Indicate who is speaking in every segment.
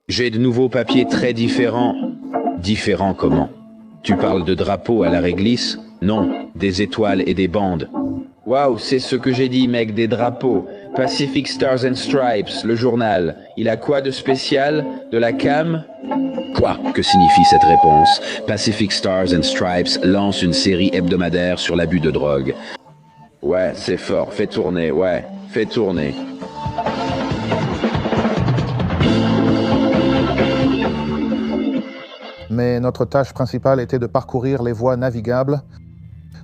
Speaker 1: J'ai de nouveaux papiers très différents. Différents comment? Tu parles de drapeaux à la réglisse? Non, des étoiles et des bandes. Waouh, c'est ce que j'ai dit, mec, des drapeaux. Pacific Stars and Stripes, le journal. Il a quoi de spécial? De la cam? Quoi? Que signifie cette réponse? Pacific Stars and Stripes lance une série hebdomadaire sur l'abus de drogue. Ouais, c'est fort. Fais tourner, ouais. Fais tourner.
Speaker 2: Mais notre tâche principale était de parcourir les voies navigables.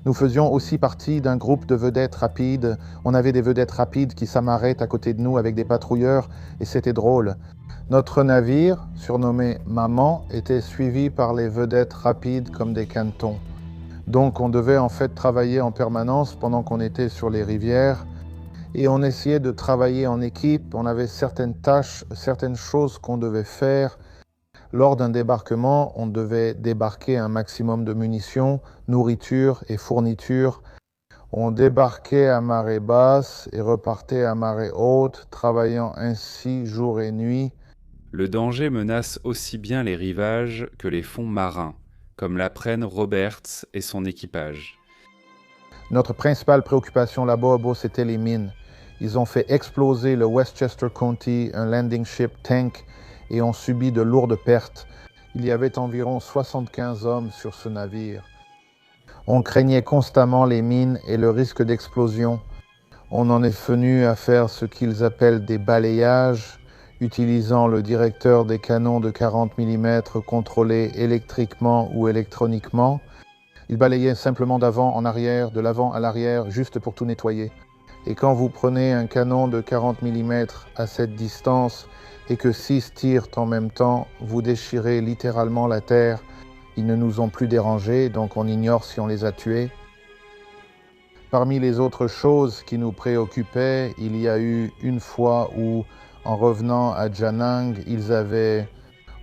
Speaker 2: Nous faisions aussi partie d'un groupe de vedettes rapides. On avait des vedettes rapides qui s'amarraient à côté de nous avec des patrouilleurs et c'était drôle. Notre navire, surnommé Maman, était suivi par les vedettes rapides comme des canetons. Donc on devait en fait travailler en permanence pendant qu'on était sur les rivières et on essayait de travailler en équipe. On avait certaines tâches, certaines choses qu'on devait faire. Lors d'un débarquement, on devait débarquer un maximum de munitions, nourriture et fournitures. On débarquait à marée basse et repartait à marée haute, travaillant ainsi jour et nuit.
Speaker 3: Le danger menace aussi bien les rivages que les fonds marins, comme l'apprennent Roberts et son équipage.
Speaker 2: Notre principale préoccupation là-bas, c'était les mines. Ils ont fait exploser le Westchester County, un landing ship tank, et ont subi de lourdes pertes. Il y avait environ 75 hommes sur ce navire. On craignait constamment les mines et le risque d'explosion. On en est venu à faire ce qu'ils appellent des balayages, utilisant le directeur des canons de 40 mm contrôlés électriquement ou électroniquement. Ils balayaient simplement d'avant en arrière, de l'avant à l'arrière, juste pour tout nettoyer. Et quand vous prenez un canon de 40 mm à cette distance et que 6 tirent en même temps, vous déchirez littéralement la terre. Ils ne nous ont plus dérangés, donc on ignore si on les a tués. Parmi les autres choses qui nous préoccupaient, il y a eu une fois où, en revenant à Janang,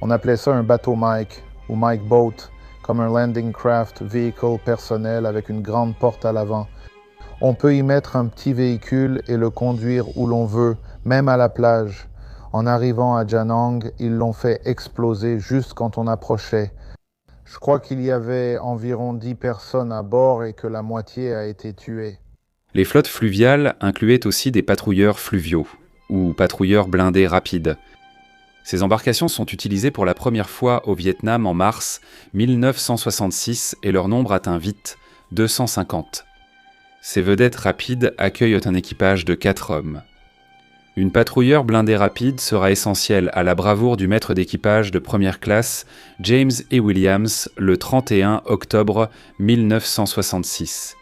Speaker 2: on appelait ça un bateau Mike, ou Mike Boat, comme un landing craft véhicule personnel avec une grande porte à l'avant. On peut y mettre un petit véhicule et le conduire où l'on veut, même à la plage. En arrivant à Janang, ils l'ont fait exploser juste quand on approchait. Je crois qu'il y avait environ 10 personnes à bord et que la moitié a été tuée.
Speaker 3: Les flottes fluviales incluaient aussi des patrouilleurs fluviaux, ou patrouilleurs blindés rapides. Ces embarcations sont utilisées pour la première fois au Vietnam en mars 1966 et leur nombre atteint vite 250. Ces vedettes rapides accueillent un équipage de 4 hommes. Une patrouilleur blindée rapide sera essentielle à la bravoure du maître d'équipage de première classe James E. Williams le 31 octobre 1966.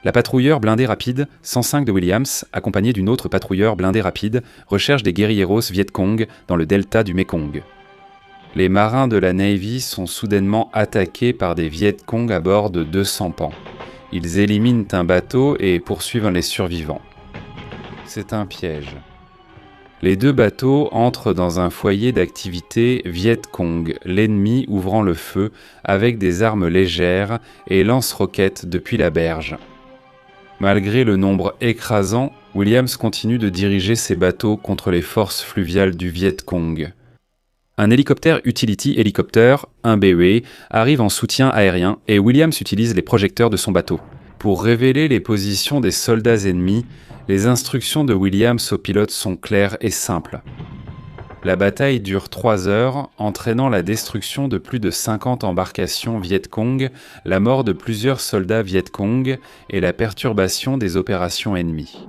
Speaker 3: La patrouilleur blindée rapide 105 de Williams, accompagnée d'une autre patrouilleur blindée rapide, recherche des guérilleros Viet Cong dans le delta du Mekong. Les marins de la Navy sont soudainement attaqués par des Viet Cong à bord de 2 sampans. Ils éliminent un bateau et poursuivent les survivants. C'est un piège. Les 2 bateaux entrent dans un foyer d'activité Viet Cong, l'ennemi ouvrant le feu avec des armes légères et lance-roquettes depuis la berge. Malgré le nombre écrasant, Williams continue de diriger ses bateaux contre les forces fluviales du Viet Cong. Un hélicoptère Utility Helicopter, un BEA, arrive en soutien aérien et Williams utilise les projecteurs de son bateau. Pour révéler les positions des soldats ennemis, les instructions de Williams aux pilotes sont claires et simples. La bataille dure 3 heures, entraînant la destruction de plus de 50 embarcations Viet Cong, la mort de plusieurs soldats Viet Cong et la perturbation des opérations ennemies.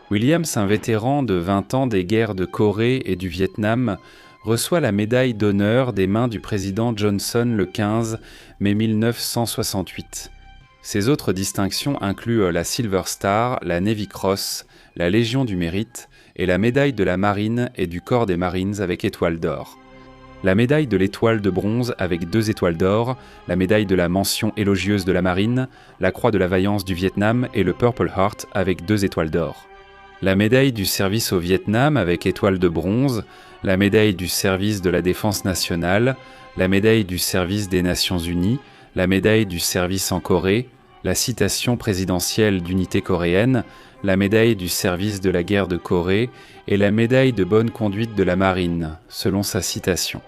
Speaker 3: Williams, un vétéran de 20 ans des guerres de Corée et du Vietnam, reçoit la médaille d'honneur des mains du président Johnson le 15 mai 1968. Ces autres distinctions incluent la Silver Star, la Navy Cross, la Légion du Mérite et la médaille de la Marine et du Corps des Marines avec étoile d'or. La médaille de l'étoile de bronze avec 2 étoiles d'or, la médaille de la mention élogieuse de la Marine, la croix de la vaillance du Vietnam et le Purple Heart avec 2 étoiles d'or. La médaille du service au Vietnam avec étoile de bronze, la médaille du service de la défense nationale, la médaille du service des Nations Unies, la médaille du service en Corée, la citation présidentielle d'unité coréenne, la médaille du service de la guerre de Corée et la médaille de bonne conduite de la marine, selon sa citation.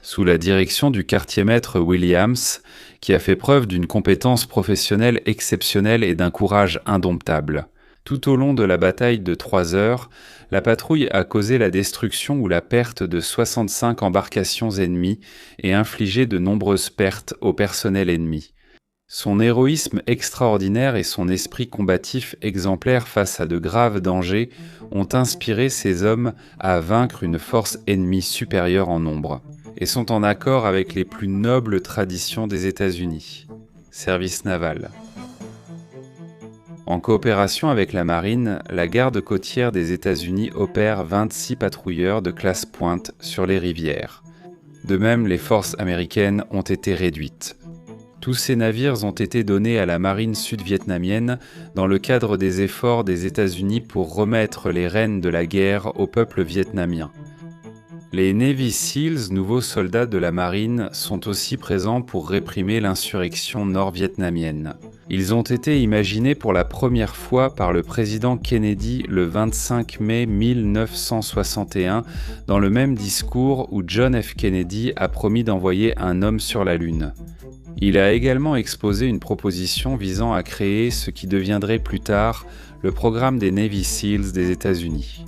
Speaker 3: Sous la direction du quartier-maître Williams, qui a fait preuve d'une compétence professionnelle exceptionnelle et d'un courage indomptable. Tout au long de la bataille de 3 heures, la patrouille a causé la destruction ou la perte de 65 embarcations ennemies et infligé de nombreuses pertes au personnel ennemi. Son héroïsme extraordinaire et son esprit combatif exemplaire face à de graves dangers ont inspiré ces hommes à vaincre une force ennemie supérieure en nombre, et sont en accord avec les plus nobles traditions des États-Unis. Service naval. En coopération avec la marine, la garde côtière des États-Unis opère 26 patrouilleurs de classe pointe sur les rivières. De même, les forces américaines ont été réduites. Tous ces navires ont été donnés à la marine sud-vietnamienne dans le cadre des efforts des États-Unis pour remettre les rênes de la guerre au peuple vietnamien. Les Navy SEALs, nouveaux soldats de la marine, sont aussi présents pour réprimer l'insurrection nord-vietnamienne. Ils ont été imaginés pour la première fois par le président Kennedy le 25 mai 1961 dans le même discours où John F. Kennedy a promis d'envoyer un homme sur la Lune. Il a également exposé une proposition visant à créer ce qui deviendrait plus tard le programme des Navy SEALs des États-Unis.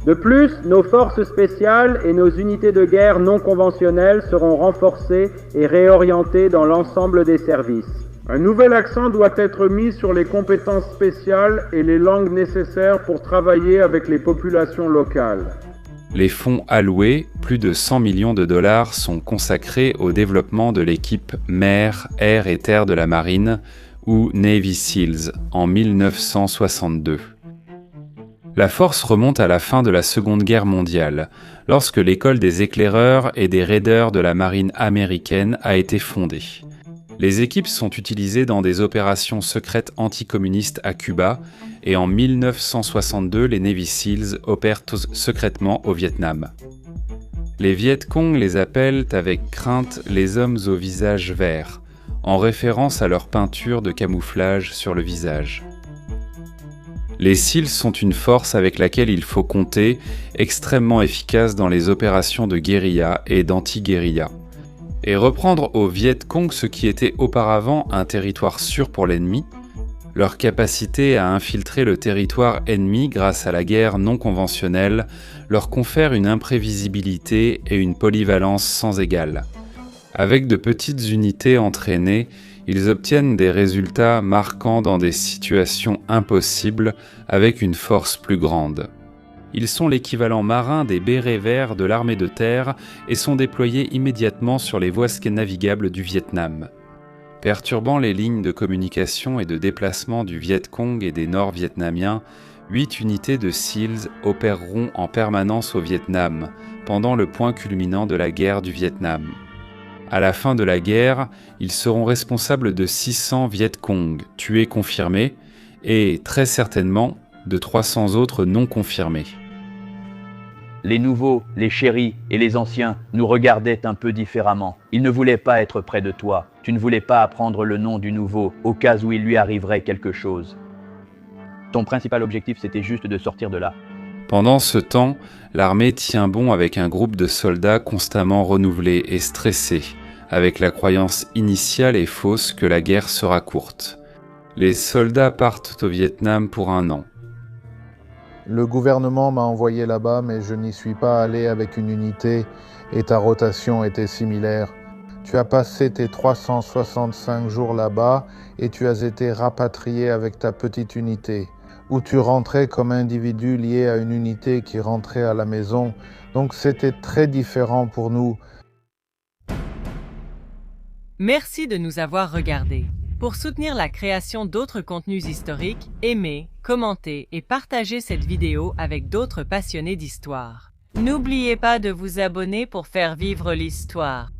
Speaker 4: De plus, nos forces spéciales et nos unités de guerre non conventionnelles seront renforcées et réorientées dans l'ensemble des services.
Speaker 5: Un nouvel accent doit être mis sur les compétences spéciales et les langues nécessaires pour travailler avec les populations locales.
Speaker 3: Les fonds alloués, plus de 100 millions de dollars, sont consacrés au développement de l'équipe mer, air et terre de la marine, ou Navy SEALs, en 1962. La force remonte à la fin de la Seconde Guerre mondiale, lorsque l'école des éclaireurs et des raiders de la marine américaine a été fondée. Les équipes sont utilisées dans des opérations secrètes anticommunistes à Cuba, et en 1962, les Navy SEALs opèrent secrètement au Vietnam. Les Viet Cong les appellent avec crainte les hommes au visage vert, en référence à leur peinture de camouflage sur le visage. Les SEALs sont une force avec laquelle il faut compter, extrêmement efficace dans les opérations de guérilla et d'anti-guérilla. Et reprendre aux Viet Cong ce qui était auparavant un territoire sûr pour l'ennemi, leur capacité à infiltrer le territoire ennemi grâce à la guerre non conventionnelle leur confère une imprévisibilité et une polyvalence sans égale. Avec de petites unités entraînées, ils obtiennent des résultats marquants dans des situations impossibles avec une force plus grande. Ils sont l'équivalent marin des bérets verts de l'armée de terre et sont déployés immédiatement sur les voies navigables du Vietnam. Perturbant les lignes de communication et de déplacement du Viet Cong et des Nord-Vietnamiens, 8 unités de SEALs opéreront en permanence au Vietnam, pendant le point culminant de la guerre du Vietnam. À la fin de la guerre, ils seront responsables de 600 Viet Cong tués confirmés et, très certainement, de 300 autres non confirmés.
Speaker 6: Les nouveaux, les chéris et les anciens nous regardaient un peu différemment. Ils ne voulaient pas être près de toi. Tu ne voulais pas apprendre le nom du nouveau, au cas où il lui arriverait quelque chose. Ton principal objectif, c'était juste de sortir de là.
Speaker 3: Pendant ce temps, l'armée tient bon avec un groupe de soldats constamment renouvelés et stressés, avec la croyance initiale et fausse que la guerre sera courte. Les soldats partent au Vietnam pour 1 an.
Speaker 2: Le gouvernement m'a envoyé là-bas, mais je n'y suis pas allé avec une unité et ta rotation était similaire. Tu as passé tes 365 jours là-bas et tu as été rapatrié avec ta petite unité, où tu rentrais comme individu lié à une unité qui rentrait à la maison. Donc c'était très différent pour nous.
Speaker 7: Merci de nous avoir regardés. Pour soutenir la création d'autres contenus historiques, aimez, commentez et partagez cette vidéo avec d'autres passionnés d'histoire. N'oubliez pas de vous abonner pour faire vivre l'histoire.